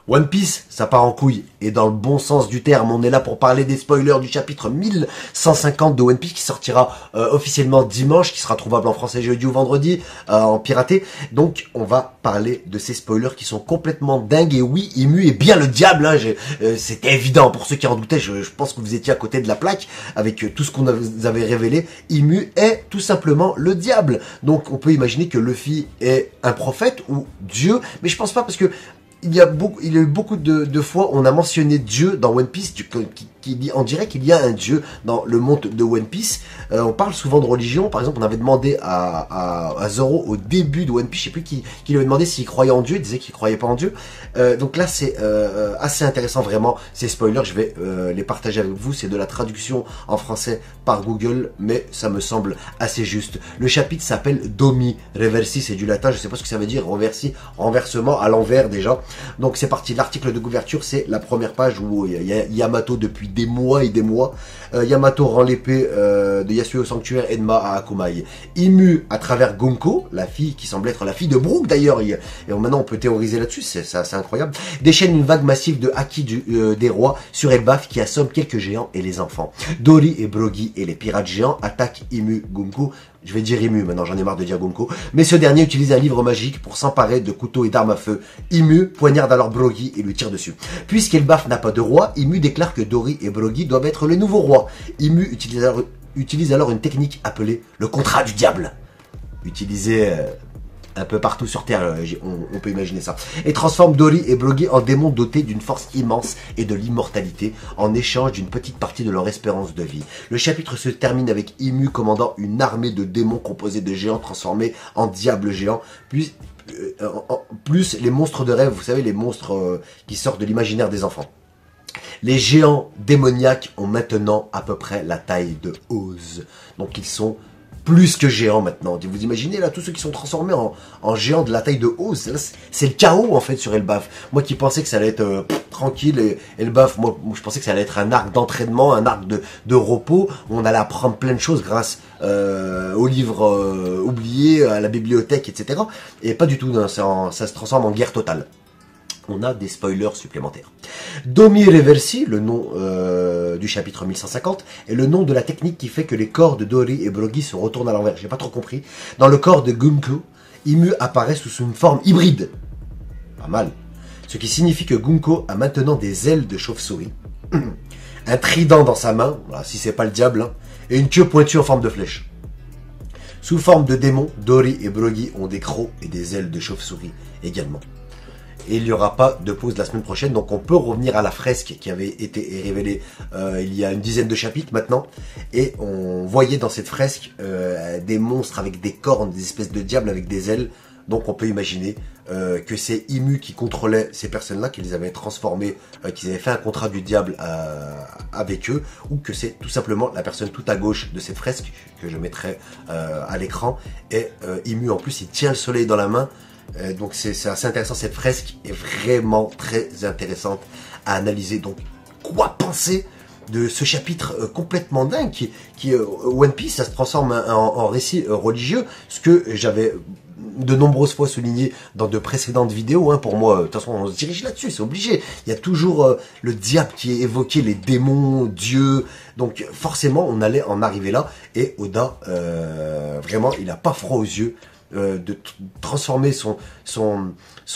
One Piece, ça part en couille, et dans le bon sens du terme, on est là pour parler des spoilers du chapitre 1150 de One Piece qui sortira officiellement dimanche, qui sera trouvable en français jeudi ou vendredi, en piraté. Donc on va parler de ces spoilers qui sont complètement dingues, et oui, Imu est bien le diable, hein, c'était évident, pour ceux qui en doutaient, je pense que vous étiez à côté de la plaque, avec tout ce qu'on vous avait révélé. Imu est tout simplement le diable, donc on peut imaginer que Luffy est un prophète ou Dieu, mais je pense pas, parce que il y a eu beaucoup de fois on a mentionné Dieu dans One Piece, on dirait qu'il y a un Dieu dans le monde de One Piece. On parle souvent de religion, par exemple on avait demandé à Zoro au début de One Piece, je sais plus qui lui avait demandé s'il croyait en Dieu, il disait qu'il croyait pas en Dieu. Donc là c'est assez intéressant vraiment, ces spoilers, je vais les partager avec vous, c'est de la traduction en français par Google, mais ça me semble assez juste. Le chapitre s'appelle Domi Reversi, c'est du latin, je sais pas ce que ça veut dire, renversement à l'envers déjà. Donc c'est parti, l'article de couverture c'est la première page où il y a Yamato depuis des mois et des mois. Yamato rend l'épée de Yasuo au sanctuaire Enma à Akumai. Imu à travers Gonko, la fille qui semble être la fille de Brook d'ailleurs, et maintenant on peut théoriser là-dessus, c'est assez incroyable, déchaîne une vague massive de haki des rois sur Elbaf qui assomme quelques géants et les enfants. Dory et Brogy et les pirates géants attaquent Imu Gonko. Je vais dire Imu maintenant, j'en ai marre de dire Gonko. Mais ce dernier utilise un livre magique pour s'emparer de couteaux et d'armes à feu. Imu poignarde alors Brogy et lui tire dessus. Puisqu'Elbaf n'a pas de roi, Imu déclare que Dory et Brogy doivent être les nouveaux rois. Imu utilise alors une technique appelée le contrat du diable. Utilisé un peu partout sur Terre, on peut imaginer ça. Et transforme Dory et Brogy en démons dotés d'une force immense et de l'immortalité, en échange d'une petite partie de leur espérance de vie. Le chapitre se termine avec Imu commandant une armée de démons composée de géants transformés en diables géants, plus les monstres de rêve, vous savez, les monstres qui sortent de l'imaginaire des enfants. Les géants démoniaques ont maintenant à peu près la taille de Oz. Donc ils sont plus que géants maintenant. Vous imaginez là tous ceux qui sont transformés en géants de la taille de Oz. C'est le chaos en fait sur Elbaf. Moi qui pensais que ça allait être tranquille, et Elbaf, moi je pensais que ça allait être un arc d'entraînement, un arc de repos, où on allait apprendre plein de choses grâce aux livres oubliés, à la bibliothèque, etc. Et pas du tout, non, ça se transforme en guerre totale. On a des spoilers supplémentaires. Domi Reversi, le nom du chapitre 1150, est le nom de la technique qui fait que les corps de Dory et Brogy se retournent à l'envers. J'ai pas trop compris. Dans le corps de Gunko, Imu apparaît sous une forme hybride. Pas mal. Ce qui signifie que Gunko a maintenant des ailes de chauve-souris, un trident dans sa main, voilà, si c'est pas le diable, hein, et une queue pointue en forme de flèche. Sous forme de démon, Dory et Brogy ont des crocs et des ailes de chauve-souris également. Et il n'y aura pas de pause la semaine prochaine, donc on peut revenir à la fresque qui avait été révélée il y a une dizaine de chapitres maintenant, et on voyait dans cette fresque des monstres avec des cornes, des espèces de diables avec des ailes. Donc on peut imaginer que c'est Imu qui contrôlait ces personnes-là, qui les avait transformées, qu'ils avaient fait un contrat du diable avec eux, ou que c'est tout simplement la personne tout à gauche de cette fresque, que je mettrai à l'écran, et Imu en plus il tient le soleil dans la main. Donc c'est assez intéressant, cette fresque est vraiment très intéressante à analyser. Donc quoi penser de ce chapitre complètement dingue qui One Piece, ça se transforme en récit religieux, ce que j'avais de nombreuses fois souligné dans de précédentes vidéos, hein. Pour moi, de toute façon on se dirige là-dessus, c'est obligé, il y a toujours le diable qui est évoqué, les démons, Dieu, donc forcément on allait en arriver là, et Oda vraiment il a pas froid aux yeux de transformer son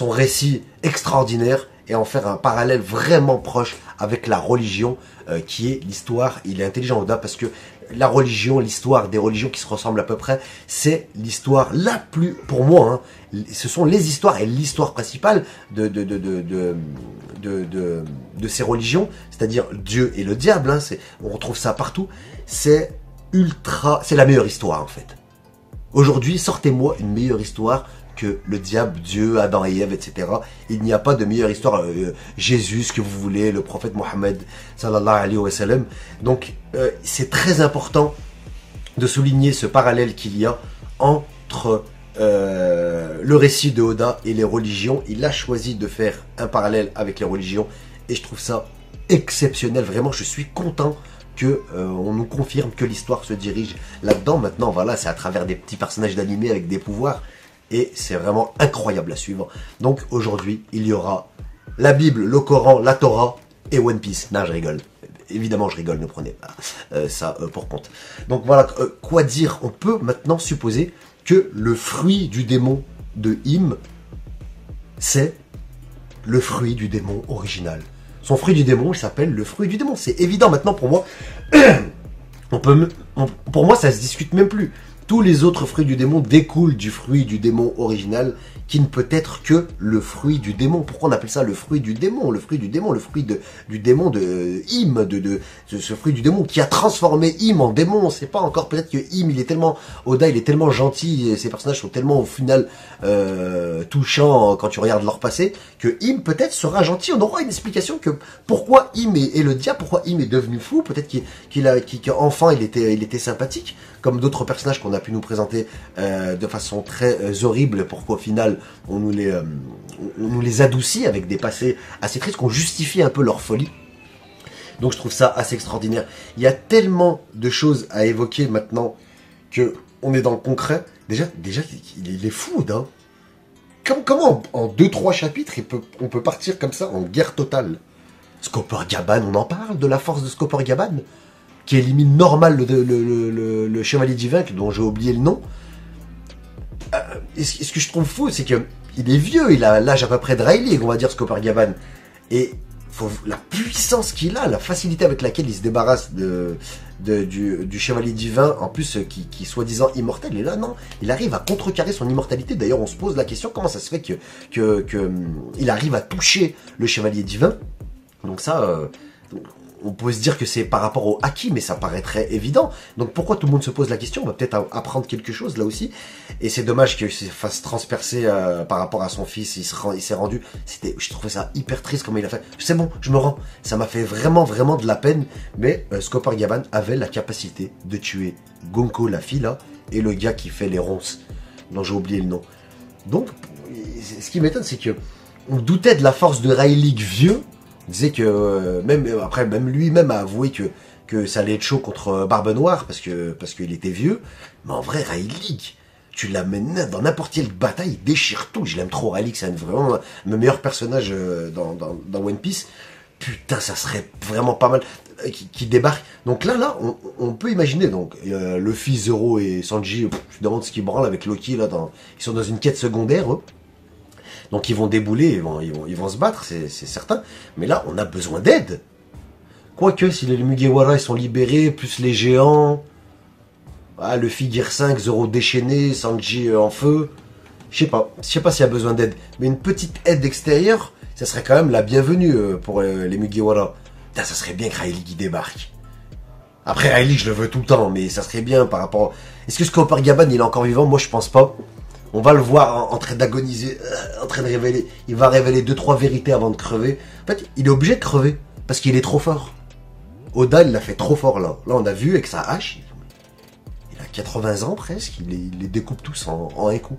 récit extraordinaire et en faire un parallèle vraiment proche avec la religion qui est l'histoire. Il est intelligent Oda parce que la religion, l'histoire des religions qui se ressemblent à peu près, c'est l'histoire la plus, pour moi, hein, ce sont les histoires et l'histoire principale de ces religions, c'est-à-dire Dieu et le diable, hein, on retrouve ça partout, c'est la meilleure histoire en fait. Aujourd'hui, sortez-moi une meilleure histoire que le diable, Dieu, Adam et Ève, etc. Il n'y a pas de meilleure histoire. Jésus, ce que vous voulez, le prophète Mohammed, sallallahu alayhi wa sallam. Donc, c'est très important de souligner ce parallèle qu'il y a entre le récit de Oda et les religions. Il a choisi de faire un parallèle avec les religions et je trouve ça exceptionnel. Vraiment, je suis content que on nous confirme que l'histoire se dirige là-dedans. Maintenant, voilà, c'est à travers des petits personnages d'animé avec des pouvoirs, et c'est vraiment incroyable à suivre. Donc aujourd'hui, il y aura la Bible, le Coran, la Torah et One Piece. Non, je rigole. Évidemment, je rigole, ne prenez pas ça pour compte. Donc voilà, quoi dire? On peut maintenant supposer que le fruit du démon de Im, c'est le fruit du démon original. Son fruit du démon, il s'appelle le fruit du démon. C'est évident maintenant pour moi. Pour moi, ça se discute même plus. Tous les autres fruits du démon découlent du fruit du démon original, qui ne peut être que le fruit du démon. Pourquoi on appelle ça le fruit du démon? Le fruit du démon, le fruit du démon de Im, de ce fruit du démon qui a transformé Im en démon. On sait pas encore, peut-être que Im, il est tellement, Oda, il est tellement gentil, et ses personnages sont tellement au final touchants quand tu regardes leur passé, que Im peut-être sera gentil. On aura une explication que pourquoi Im est le diable, pourquoi Im est devenu fou. Peut-être qu'enfin il était sympathique, comme d'autres personnages qu'on a pu nous présenter de façon très horrible, pour qu'au final on nous les adoucit avec des passés assez tristes, qu'on justifie un peu leur folie. Donc je trouve ça assez extraordinaire. Il y a tellement de choses à évoquer maintenant que on est dans le concret. Déjà il est fou, hein. Comment en 2-3 chapitres on peut partir comme ça en guerre totale? Scopper Gaban, on en parle de la force de Scopper Gaban, qui élimine normal le chevalier divin, dont j'ai oublié le nom. Et ce que je trouve fou, c'est que il est vieux, il a l'âge à peu près de Rayleigh, on va dire, Scopper Gaban. Et la puissance qu'il a, la facilité avec laquelle il se débarrasse du chevalier divin, en plus qui est soi-disant immortel, et là non, il arrive à contrecarrer son immortalité. D'ailleurs, on se pose la question, comment ça se fait qu'il arrive à toucher le chevalier divin? Donc ça, on peut se dire que c'est par rapport au Haki, mais ça paraîtrait évident. Donc pourquoi tout le monde se pose la question? On va peut-être apprendre quelque chose là aussi. Et c'est dommage qu'il se fasse transpercer par rapport à son fils. Il s'est rendu. Je trouvais ça hyper triste comment il a fait. C'est bon, je me rends. Ça m'a fait vraiment, vraiment de la peine. Mais Scopper Gaban avait la capacité de tuer Gonko, la fille là, et le gars qui fait les ronces, dont j'ai oublié le nom. Donc, ce qui m'étonne, c'est que on doutait de la force de Rayleigh vieux. On disait que même lui-même a avoué que ça allait être chaud contre Barbe Noire parce qu'il était vieux. Mais en vrai, Rayleigh, tu l'amènes dans n'importe quelle bataille, il déchire tout. Je l'aime trop, Rayleigh, c'est vraiment mon meilleur personnage dans One Piece. Putain, ça serait vraiment pas mal qui débarque. Donc là, on peut imaginer. Donc Luffy, Zoro et Sanji, je me demande ce qu'ils branlent avec Loki là. Ils sont dans une quête secondaire, eux. Donc ils vont débouler, ils vont se battre, c'est certain. Mais là, on a besoin d'aide. Quoique, si les Mugiwara ils sont libérés, plus les géants, Luffy Gear 5, Zoro déchaîné, Sanji en feu, je sais pas s'il y a besoin d'aide. Mais une petite aide extérieure, ça serait quand même la bienvenue pour les Mugiwara. Putain, ça serait bien que Rayleigh débarque. Après, Rayleigh, je le veux tout le temps, mais ça serait bien par rapport... Est-ce que Scopper Gaban, il est encore vivant? Moi, je pense pas. On va le voir en train d'agoniser, en train de révéler. Il va révéler 2-3 vérités avant de crever. En fait, il est obligé de crever parce qu'il est trop fort. Oda, il l'a fait trop fort là. Là, on a vu avec sa hache. Il a 80 ans presque. Il les découpe tous en un coup.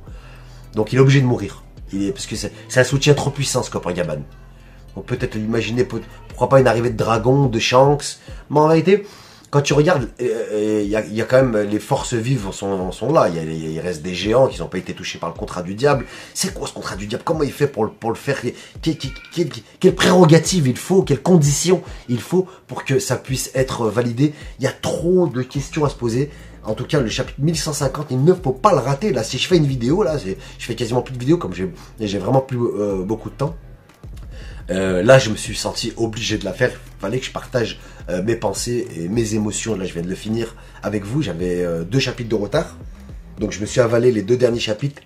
Donc, il est obligé de mourir. Parce que c'est un soutien trop puissant, Scopper Gaban. On peut peut-être imaginer, pourquoi pas une arrivée de dragon, de Shanks. Mais en réalité, quand tu regardes, il y a quand même les forces vives sont là. Il reste des géants qui n'ont pas été touchés par le contrat du diable. C'est quoi ce contrat du diable? Comment il fait pour le faire? Quelle prérogative il faut? Quelles conditions il faut pour que ça puisse être validé? Il y a trop de questions à se poser. En tout cas, le chapitre 1150, il ne faut pas le rater. Là, si je fais une vidéo, là, je fais quasiment plus de vidéos comme j'ai vraiment plus beaucoup de temps. Là, je me suis senti obligé de la faire. Il fallait que je partage mes pensées et mes émotions. Là, je viens de le finir avec vous. J'avais 2 chapitres de retard. Donc, je me suis avalé les 2 derniers chapitres.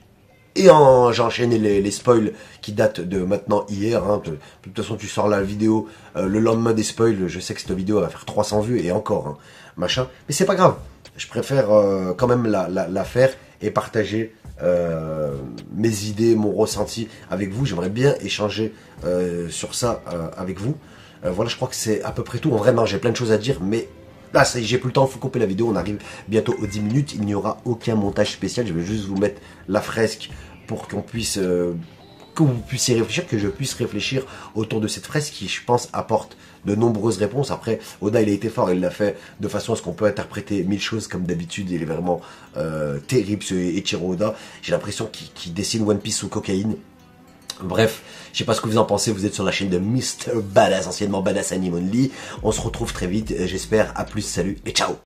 Et j'ai enchaîné les spoils qui datent de maintenant hier. Hein. De toute façon, tu sors la vidéo le lendemain des spoils. Je sais que cette vidéo va faire 300 vues et encore, hein, machin. Mais c'est pas grave. Je préfère quand même la faire et partager mes idées, mon ressenti avec vous. J'aimerais bien échanger sur ça avec vous. Voilà, je crois que c'est à peu près tout. En vrai, non, j'ai plein de choses à dire, mais là, j'ai plus le temps, il faut couper la vidéo. On arrive bientôt aux 10 minutes. Il n'y aura aucun montage spécial. Je vais juste vous mettre la fresque pour qu'on puisse... que vous puissiez réfléchir, que je puisse réfléchir autour de cette fresque qui, je pense, apporte de nombreuses réponses. Après, Oda, il a été fort, il l'a fait de façon à ce qu'on peut interpréter 1000 choses comme d'habitude. Il est vraiment terrible, ce Eiichiro Oda. J'ai l'impression qu'il dessine One Piece sous cocaïne. Bref, je sais pas ce que vous en pensez, vous êtes sur la chaîne de Mr. Badass, anciennement Badass Anime Only. On se retrouve très vite, j'espère. À plus, salut et ciao.